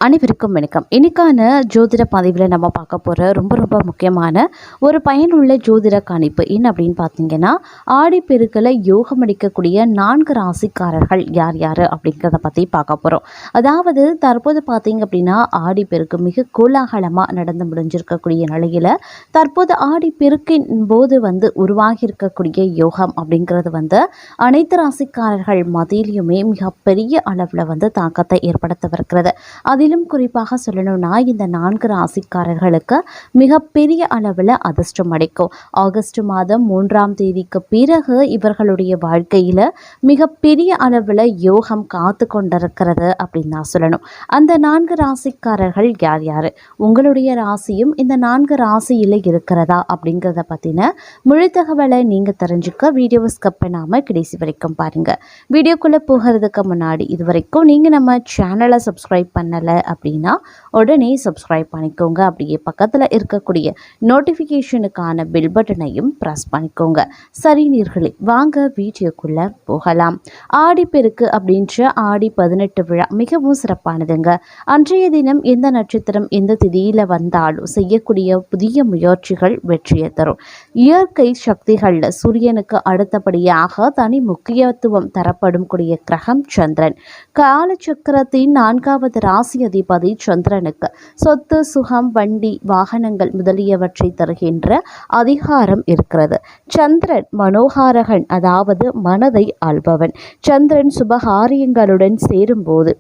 அனைவருக்கும் வணக்கம். இன்னைக்கான ஜோதிட பதிவில் நம்ம பார்க்க போகிற ரொம்ப முக்கியமான ஒரு பயனுள்ள ஜோதிட கணிப்பு என்ன அப்படின்னு பார்த்தீங்கன்னா, ஆடிப்பெருக்கில் யோகம் அடிக்கக்கூடிய 4 ராசிக்காரர்கள் யார் யார் அப்படிங்கிறத பற்றி பார்க்க போகிறோம். அதாவது தற்போது பார்த்தீங்க அப்படின்னா ஆடிப்பெருக்கு மிக கோலாகலமாக நடந்து முடிஞ்சிருக்கக்கூடிய நிலையில் தற்போது ஆடிப்பெருக்கின் போது உருவாகி இருக்கக்கூடிய யோகம் அப்படிங்கிறது அனைத்து ராசிக்காரர்கள் மத்தியிலுமே மிகப்பெரிய அளவில் தாக்கத்தை ஏற்படுத்தவிருக்கிறது. அதிலும் குறிப்பாக சொல்லணும்னா இந்த 4 ராசிக்காரர்களுக்கு மிகப்பெரிய அளவில் அதிர்ஷ்டம் அடைக்கும். ஆகஸ்ட் மாதம் 3ஆம் தேதிக்கு பிறகு இவர்களுடைய வாழ்க்கையில் மிகப்பெரிய அளவில் யோகம் காத்து கொண்டிருக்கிறது அப்படின்னு தான் சொல்லணும். அந்த 4 ராசிக்காரர்கள் யார் யார், உங்களுடைய ராசியும் இந்த 4 ராசியில் இருக்கிறதா அப்படிங்கிறத பற்றின முழு தகவலை நீங்கள் தெரிஞ்சுக்க வீடியோவை ஸ்கிப் பண்ணாமல் கடைசி வரைக்கும் பாருங்கள். வீடியோக்குள்ளே போகிறதுக்கு முன்னாடி இது வரைக்கும் நீங்கள் நம்ம சேனலை சப்ஸ்கிரைப் பண்ணலை அப்படின்னா உடனே சப்ஸ்கிரைப் பண்ணிக்கோங்க. அப்படியே பக்கத்தில் இருக்கக்கூடிய நோட்டிஃபிகேஷனுக்கான பெல் பட்டனையும் ப்ரெஸ் பண்ணிக்கோங்க. சரி நேயர்களே, வாங்க வீடியோக்குள்ளே போகலாம். ஆடிப்பெருக்கு அப்படின்ற ஆடி 18 விழா மிகவும் சிறப்பானதுங்க. அன்றைய தினம் எந்த நட்சத்திரம் எந்த திதியில் வந்தாலும் செய்யக்கூடிய புதிய முயற்சிகள் வெற்றியை தரும். இயற்கை சக்திகளில் சூரியனுக்கு அடுத்தபடியாக தனி முக்கியத்துவம் தரப்படும் கூடிய கிரகம் சந்திரன். காலச்சக்கரத்தின் 4வது ராசி அதிபதி சந்திரனுக்கு சொத்து, சுகம், வண்டி, வாகனங்கள் முதலியவற்றை தருகின்ற அதிகாரம் இருக்கிறது. சந்திரன் மனோகாரகன், அதாவது மனதை ஆள்பவன். சந்திரன் சுபகாரியங்களுடன் சேரும்போது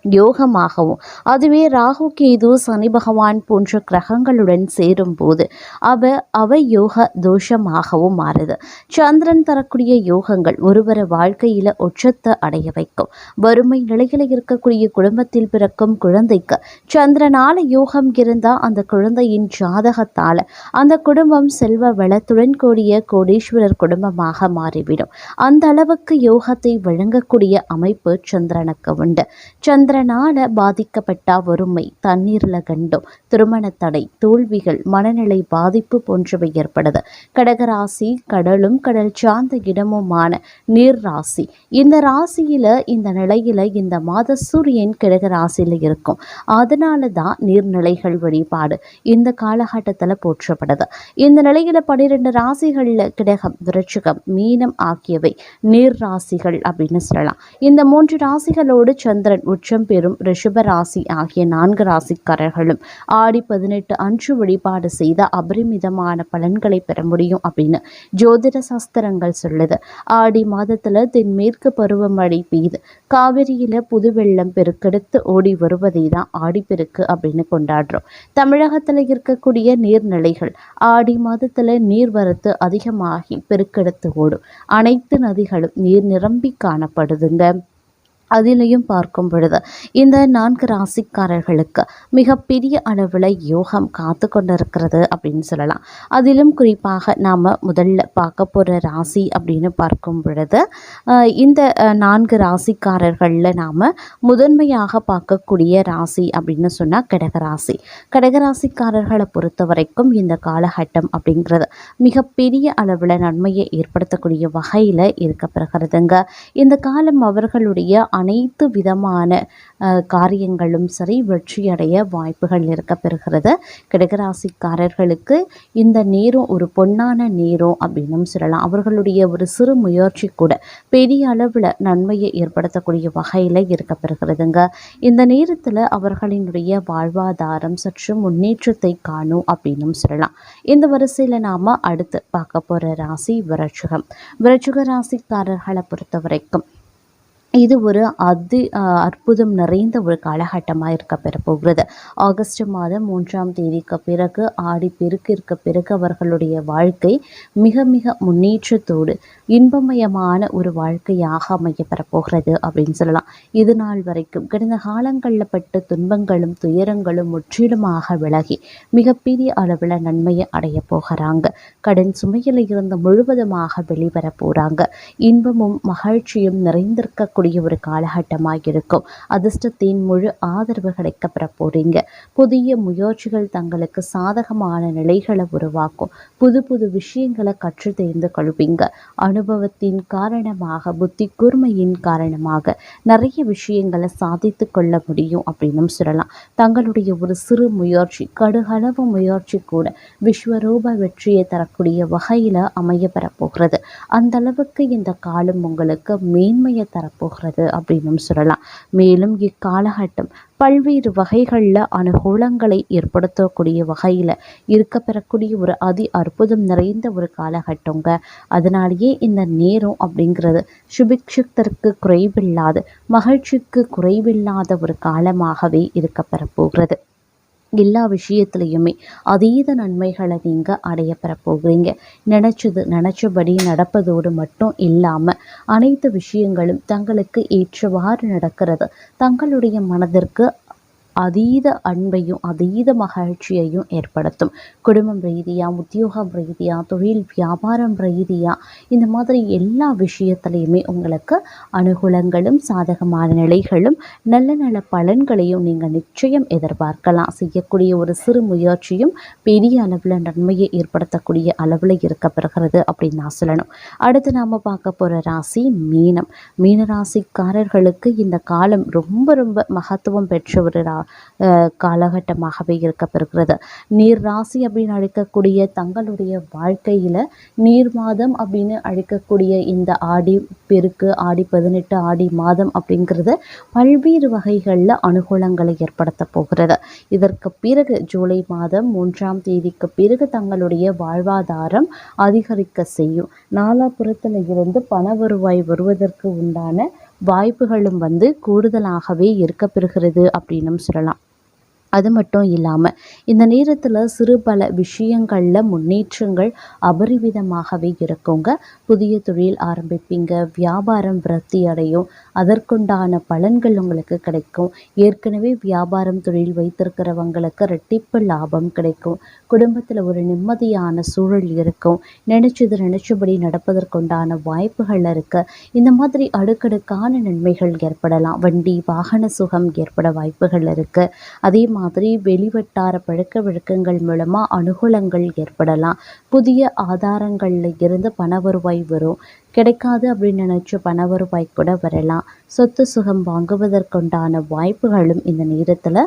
யோகமாகவும், அதுவே ராகு, கேது, சனி பகவான் போன்ற கிரகங்களுடன் சேரும்போது அவை யோக தோஷமாகவும் மாறுது. சந்திரன் தரக்கூடிய யோகங்கள் ஒருவரை வாழ்க்கையில் உச்சத்தை அடைய வைக்கும். வறுமை நிலையில் இருக்கக்கூடிய குடும்பத்தில் பிறக்கும் குழந்தைக்கு சந்திரனால யோகம் இருந்தால் அந்த குழந்தையின் ஜாதகத்தால் அந்த குடும்பம் செல்வ வளத்துடன் கூடிய கோடீஸ்வரர் குடும்பமாக மாறிவிடும். அந்த அளவுக்கு யோகத்தை வழங்கக்கூடிய அமைப்பு சந்திரனுக்கு உண்டு. சந்திரனால பாதிக்கப்பட்ட வறுமை, தண்ணீர்ல கண்டும், திருமண தடை, தோல்விகள், மனநிலை பாதிப்பு போன்றவை ஏற்படுது. கடகராசி கடலும் கடல் சார்ந்த இடமுமான நீர் ராசி. இந்த ராசியில இந்த நிலையில இந்த மாத சூரியன் கடகராசியில இருக்கும். அதனால தான் நீர்நிலைகள் வழிபாடு இந்த காலகட்டத்தில் போற்றப்படுது. இந்த நிலையில 12 ராசிகள்ல கிடகம், விருச்சிகம், மீனம் ஆகியவை நீர் ராசிகள் அப்படின்னு சொல்லலாம். இந்த 3 ராசிகளோடு சந்திரன் உச்சம் பெறும் ரிஷப ராசி ஆகிய 4 ராசிக்காரர்களும் ஆடி 18 அன்று வழிபாடு செய்த அபரிமிதமான பலன்களை பெற முடியும் அப்படின்னு ஜோதிட சாஸ்திரங்கள் சொல்லுது. ஆடி மாதத்துல தென்மேற்கு பருவமழை பெய்து காவிரியில புது வெள்ளம் பெருக்கெடுத்து ஓடி வருவதை தான் ஆடிப்பெருக்கு அப்படின்னு கொண்டாடுறோம். தமிழகத்துல இருக்கக்கூடிய நீர்நிலைகள் ஆடி மாதத்துல நீர்வரத்து அதிகமாகி பெருக்கெடுத்து ஓடும். அனைத்து நதிகளும் நீர் நிரம்பி காணப்படுதுங்க. அதிலையும் பார்க்கும் பொழுது இந்த 4 ராசிக்காரர்களுக்கு மிகப்பெரிய அளவில் யோகம் காத்து கொண்டிருக்கிறது அப்படின்னு சொல்லலாம். அதிலும் குறிப்பாக நாம் முதல்ல பார்க்க போகிற ராசி அப்படின்னு பார்க்கும் பொழுது இந்த 4 ராசிக்காரர்களில் நாம் முதன்மையாக பார்க்கக்கூடிய ராசி அப்படின்னு சொன்னால் கடகராசி. கடகராசிக்காரர்களை பொறுத்த வரைக்கும் இந்த காலகட்டம் அப்படிங்கிறது மிகப்பெரிய அளவில் நன்மையை ஏற்படுத்தக்கூடிய வகையில் இருக்கப்படுகிறதுங்க. இந்த காலம் அவர்களுடைய அனைத்து விதமான காரியங்களும் சரி வெற்றியடைய வாய்ப்புகள் இருக்க பெறுகிறது. கடகராசிக்காரர்களுக்கு இந்த நேரம் ஒரு பொன்னான நேரம் அப்படின்னு சொல்லலாம். அவர்களுடைய ஒரு சிறு முயற்சி கூட பெரிய அளவில் நன்மையை ஏற்படுத்தக்கூடிய வகையில் இருக்க பெறுகிறதுங்க. இந்த நேரத்தில் அவர்களினுடைய வாழ்வாதாரம் சற்று முன்னேற்றத்தை காணும் அப்படின்னு சொல்லலாம். இந்த வரிசையில் நாம் அடுத்து பார்க்க போகிற ராசி விருச்சிகம். விருச்சிக ராசிக்காரர்களை பொறுத்த வரைக்கும் இது ஒரு அற்புதம் நிறைந்த ஒரு காலகட்டமாக இருக்க பெறப்போகிறது. ஆகஸ்ட் மாதம் 3ஆம் தேதிக்கு பிறகு ஆடி பெருக்கிற்கு பிறகு அவர்களுடைய வாழ்க்கை மிக மிக முன்னேற்றத்தோடு இன்பமயமான ஒரு வாழ்க்கையாக அமையப்பெறப்போகிறது அப்படின்னு சொல்லலாம். இது நாள் வரைக்கும் கடந்த காலங்களில் பட்ட துன்பங்களும் துயரங்களும் முற்றிலுமாக விலகி மிகப்பெரிய அளவில் நன்மையை அடைய போகிறாங்க. கடன் சுமையில் இருந்து முழுவதுமாக வெளிவர போகிறாங்க. இன்பமும் மகிழ்ச்சியும் நிறைந்திருக்கக்கூடிய கிடைக்கக்கூடிய ஒரு காலகட்டமாக இருக்கும். அதிர்ஷ்டத்தின் முழு ஆதரவு கிடைக்கப்பெற போறீங்க. புதிய முயற்சிகள் தங்களுக்கு சாதகமான நிலைகளை உருவாக்கும். புது புது விஷயங்களை கற்று தெரிந்து கொள்வீங்க. அனுபவத்தின் காரணமாக, புத்தி கூர்மையின் காரணமாக நிறைய விஷயங்களை சாதித்து கொள்ள முடியும் அப்படின்னும் சொல்லலாம். தங்களுடைய ஒரு சிறு முயற்சி, கடுகளவு முயற்சி கூட விஸ்வரூப வெற்றியை தரக்கூடிய வகையில் அமைய பெறப்போகிறது. அந்த அளவுக்கு இந்த காலம் உங்களுக்கு மேன்மையை தரப்போகிறது அப்படின்னும் சொல்லலாம். மேலும் இக்காலகட்டம் பல்வேறு வகைகளில் அனுகூலங்களை ஏற்படுத்தக்கூடிய வகையில் இருக்கப்பெறக்கூடிய ஒரு அதி அற்புதம் நிறைந்த ஒரு காலகட்டங்க. அதனாலேயே இந்த நேரம் அப்படிங்கிறது சுபிக்ஷத்திற்கு குறைவில்லாத, மகிழ்ச்சிக்கு குறைவில்லாத ஒரு காலமாகவே இருக்கப்பெற போகிறது. எல்லா விஷயத்துலையுமே அதீத நன்மைகளை நீங்கள் அடைய பெற போகிறீங்க. நினச்சபடி நடப்பதோடு மட்டும் இல்லாமல் அனைத்து விஷயங்களும் தங்களுக்கு ஏற்றவாறு நடக்கிறது. தங்களுடைய மனதிற்கு அதீத அன்பையும் அதீத மகிழ்ச்சியையும் ஏற்படுத்தும். குடும்பம் ரீதியாக, உத்தியோகம் ரீதியாக, தொழில் வியாபாரம் ரீதியாக, இந்த மாதிரி எல்லா விஷயத்துலையுமே உங்களுக்கு அனுகூலங்களும் சாதகமான நிலைகளும் நல்ல நல்ல பலன்களையும் நீங்கள் நிச்சயம் எதிர்பார்க்கலாம். செய்யக்கூடிய ஒரு சிறு முயற்சியும் பெரிய அளவில் நன்மையை ஏற்படுத்தக்கூடிய அளவில் இருக்கப்பெறுகிறது அப்படின்னு நான் சொல்லணும். அடுத்து நாம் பார்க்க போகிற ராசி மீனம். மீன ராசிக்காரர்களுக்கு இந்த காலம் ரொம்ப ரொம்ப மகத்துவம் பெற்ற ஒரு காலகட்டமாகவே இருக்கப்பெறுகிறது. நீர் ராசி அப்படின்னு அழைக்கக்கூடிய தங்களுடைய வாழ்க்கையில் நீர் மாதம் அப்படின்னு அழைக்கக்கூடிய இந்த ஆடி பெருக்கு, ஆடி 18, ஆடி மாதம் அப்படிங்கிறது பல்வேறு வகைகளில் அனுகூலங்களை ஏற்படுத்த போகிறது. இதற்கு பிறகு ஜூலை மாதம் 3ஆம் தேதிக்கு பிறகு தங்களுடைய வாழ்வாதாரம் அதிகரிக்க செய்யும். நாலாபுறத்தில் இருந்து பண வருவாய் வருவதற்கு உண்டான வாய்ப்புகளும் கூடுதலாகவே இருக்கப்பெறுகிறது அப்படின்னும் சொல்லலாம். அது மட்டும் இல்லாமல் இந்த நேரத்தில் சிறு பல விஷயங்களில் முன்னேற்றங்கள் அபரிவிதமாகவே இருக்குங்க. புதிய தொழில் ஆரம்பிப்பீங்க, வியாபாரம் விருத்தி அடையும், அதற்குண்டான பலன்கள் உங்களுக்கு கிடைக்கும். ஏற்கனவே வியாபாரம் தொழில் வைத்திருக்கிறவங்களுக்கு ரெட்டிப்பு லாபம் கிடைக்கும். குடும்பத்தில் ஒரு நிம்மதியான சூழல் இருக்கும். நினச்சபடி நடப்பதற்குண்டான வாய்ப்புகள் இருக்குது. இந்த மாதிரி அடுக்கடுக்கான நன்மைகள் ஏற்படலாம். வண்டி வாகன சுகம் ஏற்பட வாய்ப்புகள் இருக்குது. அதே மாதிரி வெளிவட்டார பழக்க வழக்கங்கள் மூலமாக அனுகூலங்கள் ஏற்படலாம். புதிய ஆதாரங்களில் இருந்து பண வருவாய் வரும். கிடைக்காது அப்படின்னு நினச்ச பண வருவாய் கூட வரலாம். சொத்து சுகம் வாங்குவதற்குண்டான வாய்ப்புகளும் இந்த நேரத்தில்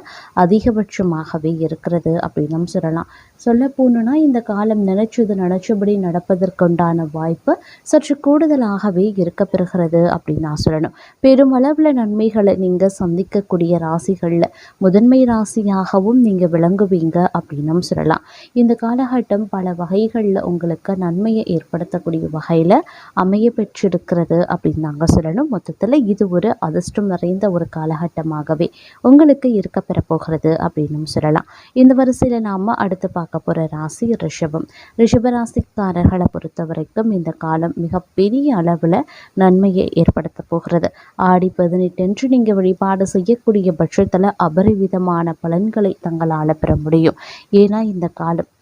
அதிகபட்சமாகவே இருக்கிறது அப்படின்னு சொல்லலாம். சொல்ல போகணுன்னா இந்த காலம் நினச்சபடி நடப்பதற்குண்டான வாய்ப்பு சற்று கூடுதலாகவே இருக்கப்பெறுகிறது அப்படின்னு நான் சொல்லணும். பெருமளவில் நன்மைகளை நீங்கள் சந்திக்கக்கூடிய ராசிகளில் முதன்மை ராசியாகவும் நீங்கள் விளங்குவீங்க அப்படின்னும் சொல்லலாம். இந்த காலகட்டம் பல வகைகளில் உங்களுக்கு நன்மையை ஏற்படுத்தக்கூடிய வகையில் அமைய பெற்றிருக்கிறது அப்படின்னு நாங்கள் சொல்லணும். மொத்தத்தில் இது ஒரு அதிர்ஷ்டம் நிறைந்த ஒரு காலகட்டமாகவே உங்களுக்கு இருக்கப்பெற போகிறது அப்படின்னு சொல்லலாம். இந்த வரிசையில் நாம் அடுத்து பார்க்க போகிற ராசி ரிஷபம். ரிஷப ராசிக்காரர்களை பொறுத்த வரைக்கும் இந்த காலம் மிகப்பெரிய அளவில் நன்மையை ஏற்படுத்த போகிறது. ஆடி 18 என்று நீங்கள் வழிபாடு செய்யக்கூடிய பட்சத்தில் அபரிவிதமான பலன்களை தங்களால் பெற முடியும். ஏன்னா இந்த காலம்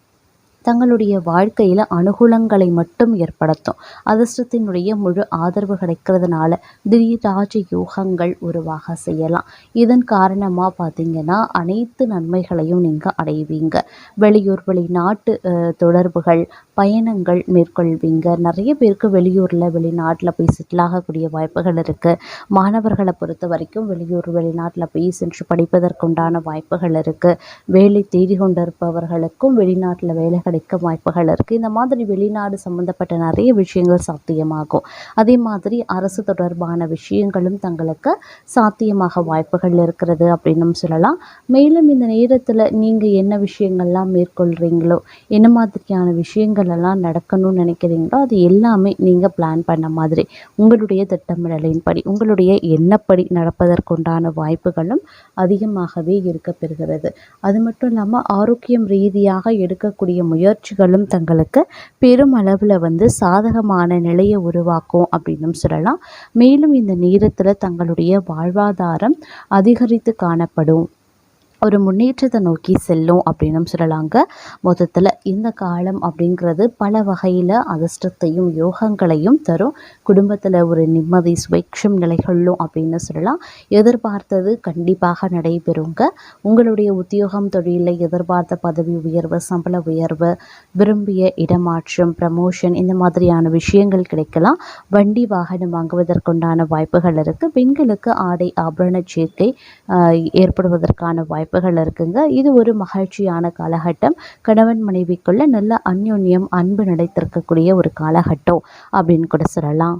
தங்களுடைய வாழ்க்கையில் அனுகூலங்களை மட்டும் ஏற்படுத்தும். அதிர்ஷ்டத்தினுடைய முழு ஆதரவு கிடைக்கிறதுனால திடீர் ராஜ யோகங்கள் உருவாக செய்யலாம். இதன் காரணமாக பார்த்திங்கன்னா அனைத்து நன்மைகளையும் நீங்கள் அடைவீங்க. வெளியூர் வெளிநாட்டு தொடர்புகள், பயணங்கள் மேற்கொள்வீங்க. நிறைய பேருக்கு வெளியூரில் வெளிநாட்டில் போய் செட்டில் ஆகக்கூடிய வாய்ப்புகள் இருக்குது. மாணவர்களை பொறுத்த வரைக்கும் வெளியூர் வெளிநாட்டில் போய் சென்று படிப்பதற்குண்டான வாய்ப்புகள் இருக்குது. வேலை தேடி கொண்டிருப்பவர்களுக்கும் வெளிநாட்டில் வேலை கிடைக்க வாய்ப்புகள் இருக்குது. இந்த மாதிரி வெளிநாடு சம்மந்தப்பட்ட நிறைய விஷயங்கள் சாத்தியமாகும். அதே மாதிரி அரசு தொடர்பான விஷயங்களும் தங்களுக்கு சாத்தியமாக வாய்ப்புகள் இருக்கிறது அப்படின்னும் சொல்லலாம். மேலும் இந்த நேரத்தில் நீங்கள் என்ன விஷயங்கள்லாம் மேற்கொள்கிறீங்களோ, என்ன மாதிரியான விஷயங்கள் எல்லாம் நடக்கணும்னு நினைக்கிறீங்களோ அது எல்லாமே நீங்கள் பிளான் பண்ண மாதிரி உங்களுடைய திட்டமிடலின்படி, உங்களுடைய எண்ணப்படி நடப்பதற்குண்டான வாய்ப்புகளும் அதிகமாகவே இருக்கப்பெறுகிறது. அது மட்டும் இல்லாமல் ஆரோக்கியம் ரீதியாக எடுக்கக்கூடிய முயற்சிகளும் தங்களுக்கு பெரும் அளவில் சாதகமான நிலையை உருவாக்கும் அப்படின்னும் சொல்லலாம். மேலும் இந்த நேரத்தில் தங்களுடைய வாழ்வாதாரம் அதிகரித்து காணப்படும். ஒரு முன்னேற்றத்தை நோக்கி செல்லும் அப்படின்னும் சொல்லலாங்க. மொத்தத்தில் இந்த காலம் அப்படிங்கிறது பல வகையில் அதிர்ஷ்டத்தையும் யோகங்களையும் தரும். குடும்பத்தில் ஒரு நிம்மதி சுபேட்சம் நிலைகளும் அப்படின்னு சொல்லலாம். எதிர்பார்த்தது கண்டிப்பாக நடைபெறுங்க. உங்களுடைய உத்தியோகம் தொழிலில் எதிர்பார்த்த பதவி உயர்வு, சம்பள உயர்வு, விரும்பிய இடமாற்றம், ப்ரமோஷன் இந்த மாதிரியான விஷயங்கள் கிடைக்கலாம். வண்டி வாகனம் வாங்குவதற்குண்டான வாய்ப்புகள் இருக்குது. பெண்களுக்கு ஆடை ஆபரண சேர்க்கை ஏற்படுவதற்கான வாய்ப்புகள் இருக்குங்க. இது ஒரு மகிழ்ச்சியான காலகட்டம். கணவன் மனைவிக்குள்ள நல்ல அந்யோன்யம் அன்பு நிலைத்திருக்கக்கூடிய ஒரு காலகட்டம் அப்படின்னு கூட சொல்லலாம்.